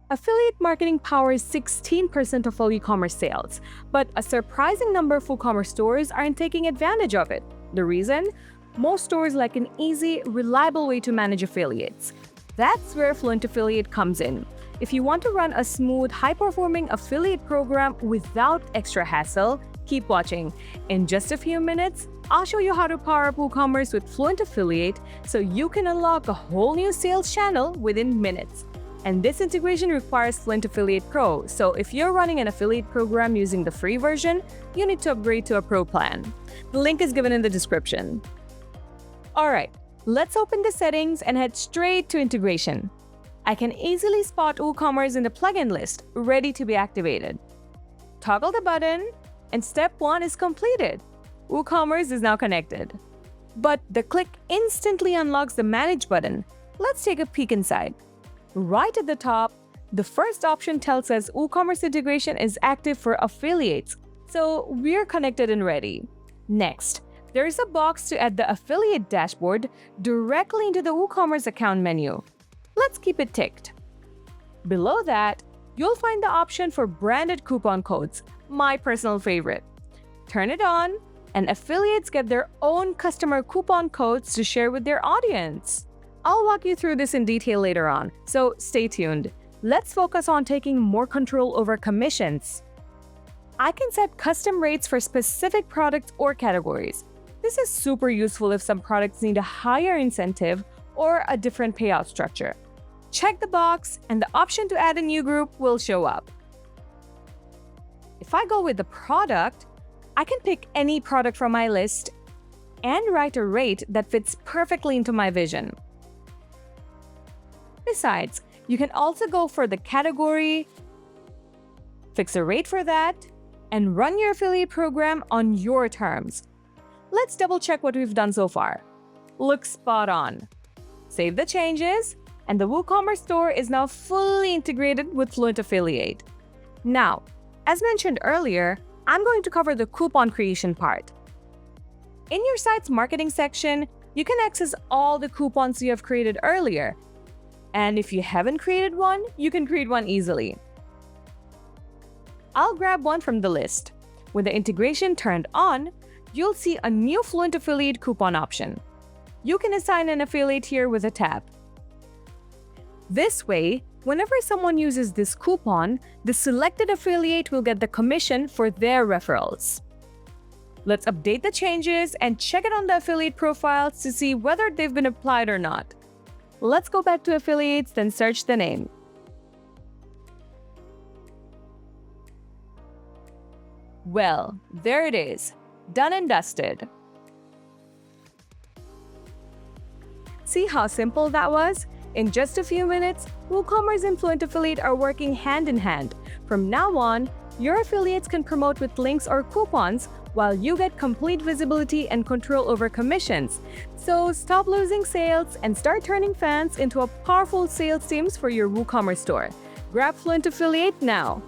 Affiliate marketing powers 16% of all e-commerce sales, but a surprising number of WooCommerce stores aren't taking advantage of it. The reason? Most stores like an easy, reliable way to manage affiliates. That's where Fluent Affiliate comes in. If you want to run a smooth, high-performing affiliate program without extra hassle, keep watching. In just a few minutes, I'll show you how to power up WooCommerce with Fluent Affiliate so you can unlock a whole new sales channel within minutes. And this integration requires Fluent Affiliate Pro, so if you're running an affiliate program using the free version, you need to upgrade to a Pro plan. The link is given in the description. Alright, let's open the settings and head straight to integration. I can easily spot WooCommerce in the plugin list, ready to be activated. Toggle the button, and step 1 is completed. WooCommerce is now connected. But the click instantly unlocks the Manage button. Let's take a peek inside. Right at the top, the first option tells us WooCommerce integration is active for affiliates, so we're connected and ready. Next, there is a box to add the affiliate dashboard directly into the WooCommerce account menu. Let's keep it ticked. Below that, you'll find the option for branded coupon codes, my personal favorite. Turn it on, and affiliates get their own customer coupon codes to share with their audience. I'll walk you through this in detail later on, so stay tuned. Let's focus on taking more control over commissions. I can set custom rates for specific products or categories. This is super useful if some products need a higher incentive or a different payout structure. Check the box, and the option to add a new group will show up. If I go with the product, I can pick any product from my list and write a rate that fits perfectly into my vision. Besides, you can also go for the category, fix a rate for that, and run your affiliate program on your terms. Let's double check what we've done so far. Looks spot on. Save the changes, and the WooCommerce store is now fully integrated with Fluent Affiliate. Now, as mentioned earlier, I'm going to cover the coupon creation part. In your site's marketing section, you can access all the coupons you have created earlier. And if you haven't created one, you can create one easily. I'll grab one from the list. With the integration turned on, you'll see a new Fluent Affiliate coupon option. You can assign an affiliate here with a tab. This way, whenever someone uses this coupon, the selected affiliate will get the commission for their referrals. Let's update the changes and check it on the affiliate profiles to see whether they've been applied or not. Let's go back to affiliates, then search the name. Well, there it is. Done and dusted. See how simple that was? In just a few minutes, WooCommerce and Fluent Affiliate are working hand in hand. From now on, your affiliates can promote with links or coupons while you get complete visibility and control over commissions. So stop losing sales and start turning fans into a powerful sales teams for your WooCommerce store. Grab Fluent Affiliate now.